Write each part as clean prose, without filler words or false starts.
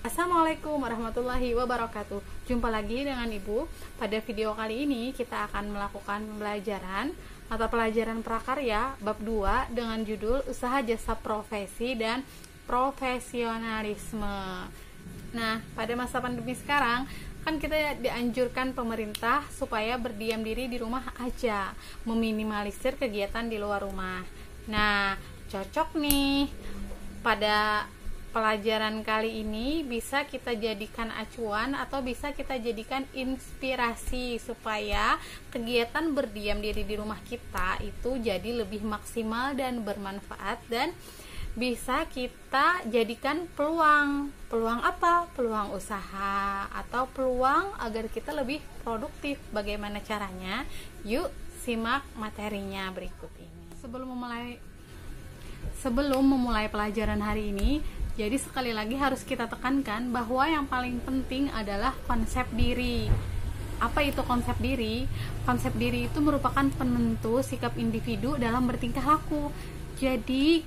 Assalamualaikum warahmatullahi wabarakatuh. Jumpa lagi dengan Ibu. Pada video kali ini kita akan melakukan pembelajaran atau pelajaran prakarya bab 2 dengan judul Usaha Jasa Profesi dan Profesionalisme. Nah, pada masa pandemi sekarang kan kita dianjurkan pemerintah supaya berdiam diri di rumah aja, meminimalisir kegiatan di luar rumah. Nah, cocok nih pada pelajaran kali ini bisa kita jadikan acuan atau bisa kita jadikan inspirasi supaya kegiatan berdiam diri di rumah kita itu jadi lebih maksimal dan bermanfaat, dan bisa kita jadikan peluang. Peluang apa? Peluang usaha atau peluang agar kita lebih produktif. Bagaimana caranya? Yuk simak materinya berikut ini. Sebelum memulai pelajaran hari ini, jadi sekali lagi harus kita tekankan bahwa yang paling penting adalah konsep diri. Apa itu konsep diri? Konsep diri itu merupakan penentu sikap individu dalam bertingkah laku. Jadi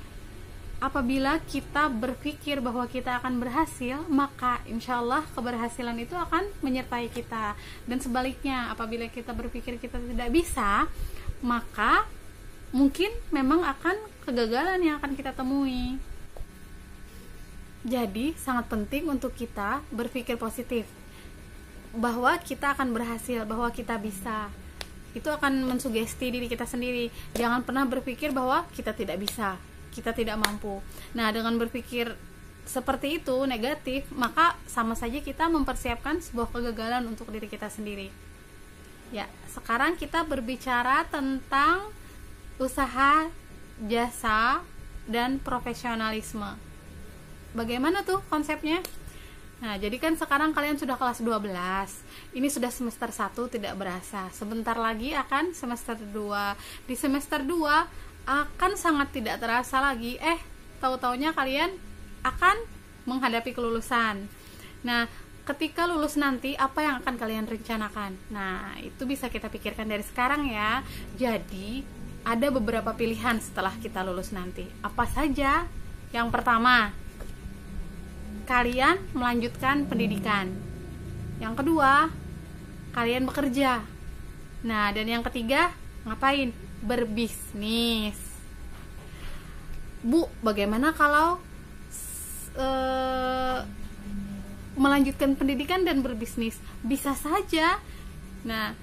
apabila kita berpikir bahwa kita akan berhasil, maka insya Allah keberhasilan itu akan menyertai kita. Dan sebaliknya, apabila kita berpikir kita tidak bisa, maka mungkin memang akan kegagalan yang akan kita temui. Jadi sangat penting untuk kita berpikir positif bahwa kita akan berhasil, bahwa kita bisa. Itu akan mensugesti diri kita sendiri. Jangan pernah berpikir bahwa kita tidak bisa, kita tidak mampu. Nah, dengan berpikir seperti itu negatif, maka sama saja kita mempersiapkan sebuah kegagalan untuk diri kita sendiri. Ya, sekarang kita berbicara tentang usaha, jasa, dan profesionalisme. Bagaimana tuh konsepnya? Nah, jadi kan sekarang kalian sudah kelas 12. Ini sudah semester 1, tidak berasa. Sebentar lagi akan semester 2. Di semester 2 akan sangat tidak terasa lagi. Tahu-taunya kalian akan menghadapi kelulusan. Nah, ketika lulus nanti, apa yang akan kalian rencanakan? Nah, itu bisa kita pikirkan dari sekarang ya. Jadi, ada beberapa pilihan setelah kita lulus nanti. Apa saja? Yang pertama, kalian melanjutkan pendidikan. Yang kedua, kalian bekerja. Nah, dan yang ketiga, ngapain? Berbisnis. Bu, bagaimana kalau melanjutkan pendidikan dan berbisnis? Bisa saja. Nah,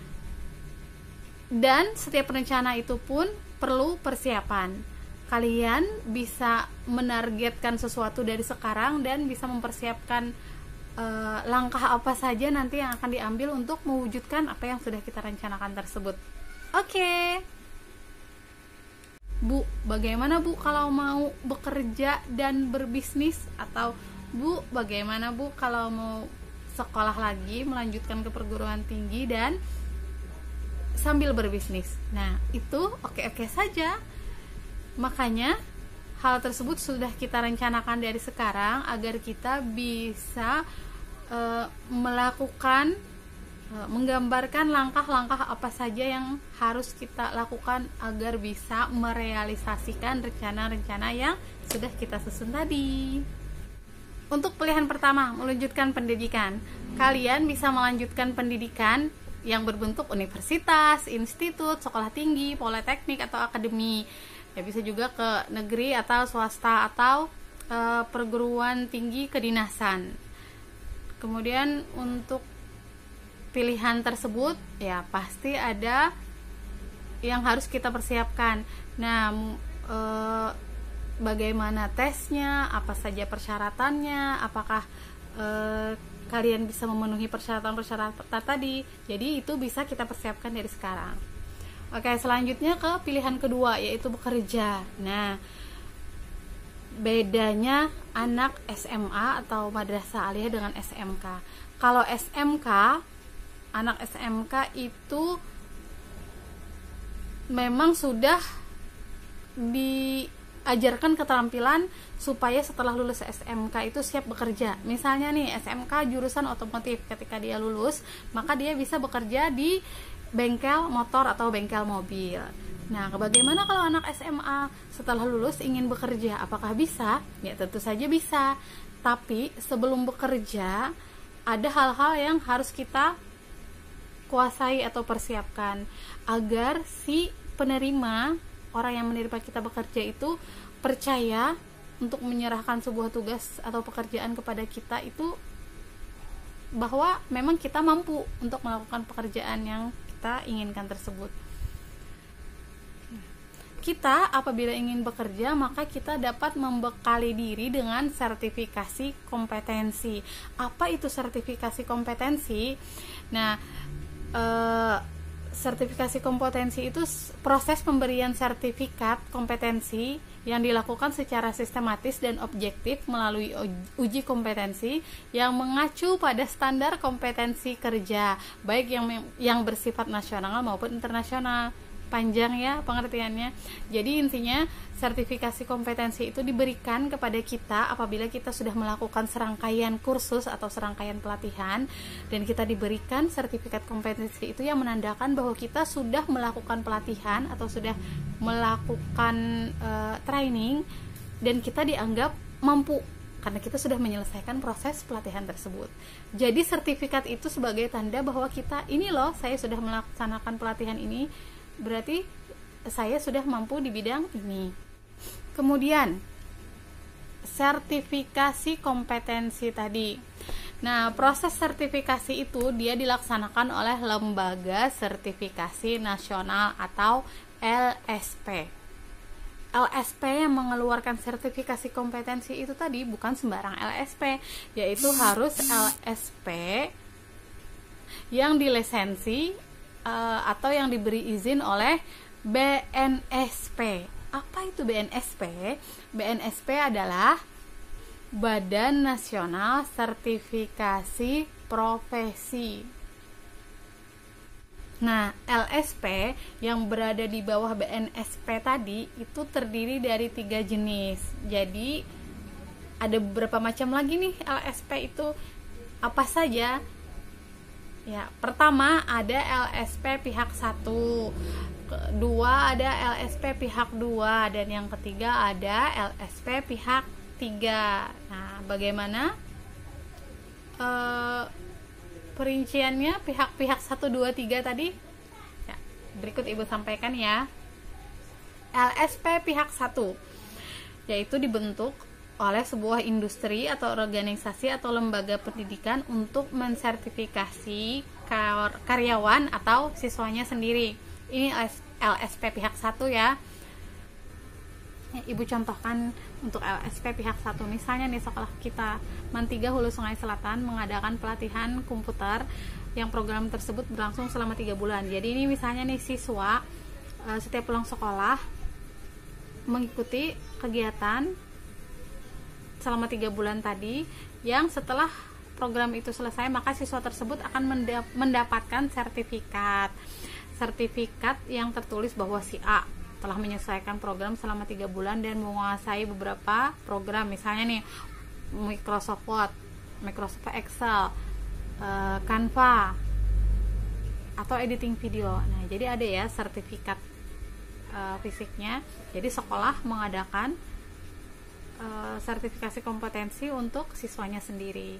dan setiap rencana itu pun perlu persiapan. Kalian bisa menargetkan sesuatu dari sekarang dan bisa mempersiapkan langkah apa saja nanti yang akan diambil untuk mewujudkan apa yang sudah kita rencanakan tersebut. Oke. Bu, bagaimana Bu kalau mau bekerja dan berbisnis? Atau Bu, bagaimana Bu kalau mau sekolah lagi, melanjutkan ke perguruan tinggi dan sambil berbisnis? Nah, itu oke-oke saja. Makanya hal tersebut sudah kita rencanakan dari sekarang agar kita bisa menggambarkan langkah-langkah apa saja yang harus kita lakukan agar bisa merealisasikan rencana-rencana yang sudah kita susun tadi. Untuk pilihan pertama, melanjutkan pendidikan. Kalian bisa melanjutkan pendidikan yang berbentuk universitas, institut, sekolah tinggi, politeknik, atau akademi. Ya, bisa juga ke negeri atau swasta atau perguruan tinggi kedinasan. Kemudian untuk pilihan tersebut ya pasti ada yang harus kita persiapkan. Nah, bagaimana tesnya, apa saja persyaratannya, apakah kalian bisa memenuhi persyaratan tadi. Jadi itu bisa kita persiapkan dari sekarang. Oke, selanjutnya ke pilihan kedua, yaitu bekerja. Nah, bedanya anak SMA atau madrasah aliyah dengan SMK. Kalau SMK, anak SMK itu memang sudah diajarkan keterampilan supaya setelah lulus SMK itu siap bekerja. Misalnya nih, SMK jurusan otomotif, ketika dia lulus, maka dia bisa bekerja di bengkel motor atau bengkel mobil. Nah, bagaimana kalau anak SMA setelah lulus ingin bekerja? Apakah bisa? Ya, tentu saja bisa. Tapi sebelum bekerja ada hal-hal yang harus kita kuasai atau persiapkan agar si penerima, orang yang menerima kita bekerja itu percaya untuk menyerahkan sebuah tugas atau pekerjaan kepada kita itu bahwa memang kita mampu untuk melakukan pekerjaan yang kita inginkan tersebut. Kita apabila ingin bekerja, maka kita dapat membekali diri dengan sertifikasi kompetensi. Apa itu sertifikasi kompetensi? Nah, sertifikasi kompetensi itu proses pemberian sertifikat kompetensi yang dilakukan secara sistematis dan objektif melalui uji kompetensi yang mengacu pada standar kompetensi kerja, baik yang bersifat nasional maupun internasional. Panjang ya pengertiannya. Jadi intinya sertifikasi kompetensi itu diberikan kepada kita apabila kita sudah melakukan serangkaian kursus atau serangkaian pelatihan, dan kita diberikan sertifikat kompetensi itu yang menandakan bahwa kita sudah melakukan pelatihan atau sudah melakukan training, dan kita dianggap mampu karena kita sudah menyelesaikan proses pelatihan tersebut. Jadi sertifikat itu sebagai tanda bahwa kita, ini loh, saya sudah melaksanakan pelatihan ini, berarti saya sudah mampu di bidang ini. Kemudian sertifikasi kompetensi tadi. Nah, proses sertifikasi itu dia dilaksanakan oleh Lembaga Sertifikasi Nasional atau LSP. LSP yang mengeluarkan sertifikasi kompetensi itu tadi bukan sembarang LSP, yaitu harus LSP yang dilisensi atau yang diberi izin oleh BNSP. Apa itu BNSP? BNSP adalah Badan Nasional Sertifikasi Profesi. Nah, LSP yang berada di bawah BNSP tadi itu terdiri dari 3 jenis. Jadi ada beberapa macam lagi nih LSP itu. Apa saja? Ya, pertama ada LSP pihak 1, kedua ada LSP pihak 2, dan yang ketiga ada LSP pihak 3. Nah, bagaimana perinciannya pihak-pihak 1, 2, 3 tadi? Ya, berikut Ibu sampaikan ya. LSP pihak 1 yaitu dibentuk oleh sebuah industri atau organisasi atau lembaga pendidikan untuk mensertifikasi karyawan atau siswanya sendiri. Ini LSP pihak 1 ya. Ibu contohkan untuk LSP pihak 1, misalnya nih sekolah kita MAN 3 Hulu Sungai Selatan mengadakan pelatihan komputer yang program tersebut berlangsung selama 3 bulan. Jadi ini misalnya nih siswa setiap pulang sekolah mengikuti kegiatan selama 3 bulan tadi, yang setelah program itu selesai maka siswa tersebut akan mendapatkan sertifikat yang tertulis bahwa si A telah menyelesaikan program selama 3 bulan dan menguasai beberapa program, misalnya nih Microsoft Word, Microsoft Excel, Canva, atau editing video. Nah, jadi ada ya sertifikat fisiknya. Jadi sekolah mengadakan sertifikasi kompetensi untuk siswanya sendiri.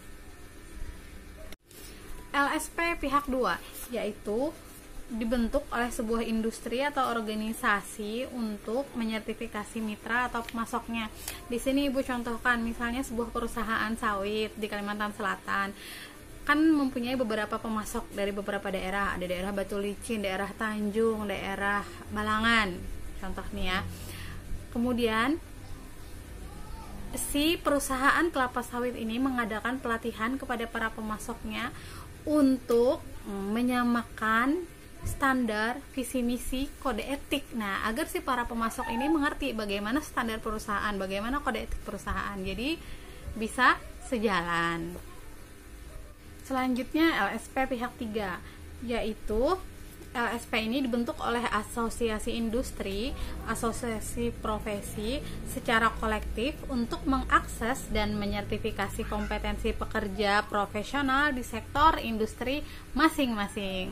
LSP pihak 2 yaitu dibentuk oleh sebuah industri atau organisasi untuk menyertifikasi mitra atau pemasoknya. Di sini Ibu contohkan misalnya sebuah perusahaan sawit di Kalimantan Selatan kan mempunyai beberapa pemasok dari beberapa daerah. Ada daerah Batu Licin, daerah Tanjung, daerah Balangan, contoh nih ya. Kemudian si perusahaan kelapa sawit ini mengadakan pelatihan kepada para pemasoknya untuk menyamakan standar, visi misi, kode etik. Nah, agar si para pemasok ini mengerti bagaimana standar perusahaan, bagaimana kode etik perusahaan. Jadi bisa sejalan. Selanjutnya LSP pihak 3 yaitu LSP ini dibentuk oleh asosiasi industri, asosiasi profesi secara kolektif untuk mengakses dan menyertifikasi kompetensi pekerja profesional di sektor industri masing-masing.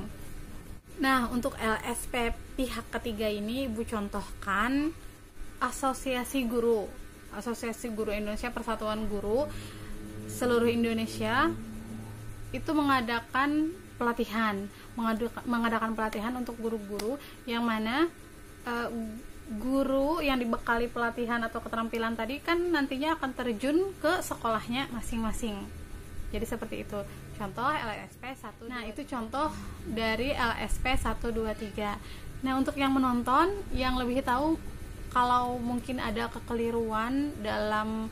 Nah, untuk LSP pihak ketiga ini Ibu contohkan Asosiasi Guru Indonesia, Persatuan Guru seluruh Indonesia itu mengadakan pelatihan untuk guru-guru, yang mana guru yang dibekali pelatihan atau keterampilan tadi kan nantinya akan terjun ke sekolahnya masing-masing. Jadi seperti itu. Contoh LSP 1. Nah, itu contoh dari LSP 123. Nah, untuk yang menonton yang lebih tahu kalau mungkin ada kekeliruan dalam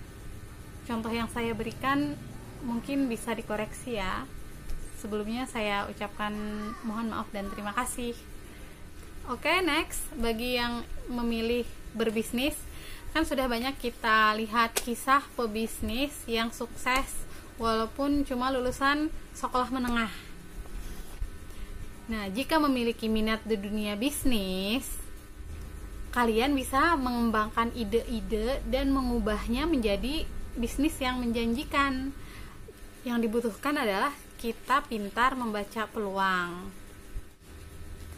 contoh yang saya berikan, mungkin bisa dikoreksi ya. Sebelumnya saya ucapkan mohon maaf dan terima kasih. Oke, next, bagi yang memilih berbisnis, kan sudah banyak kita lihat kisah pebisnis yang sukses walaupun cuma lulusan sekolah menengah. Nah, jika memiliki minat di dunia bisnis, kalian bisa mengembangkan ide-ide dan mengubahnya menjadi bisnis yang menjanjikan. Yang dibutuhkan adalah kita pintar membaca peluang.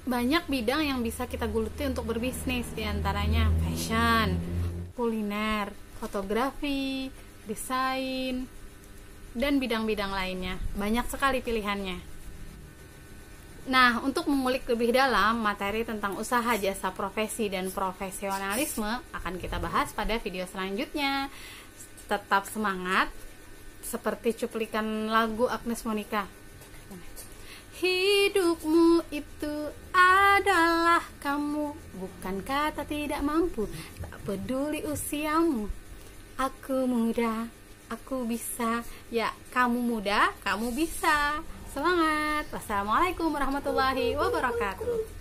Banyak bidang yang bisa kita geluti untuk berbisnis, diantaranya fashion, kuliner, fotografi, desain, dan bidang-bidang lainnya. Banyak sekali pilihannya. Nah, untuk mengulik lebih dalam materi tentang usaha, jasa, profesi, dan profesionalisme akan kita bahas pada video selanjutnya. Tetap semangat, seperti cuplikan lagu Agnes Monica. Hidupmu itu adalah kamu, bukan kata tidak mampu, tak peduli usiamu. Aku muda, aku bisa. Ya, kamu muda, kamu bisa. Semangat. Wassalamualaikum warahmatullahi wabarakatuh.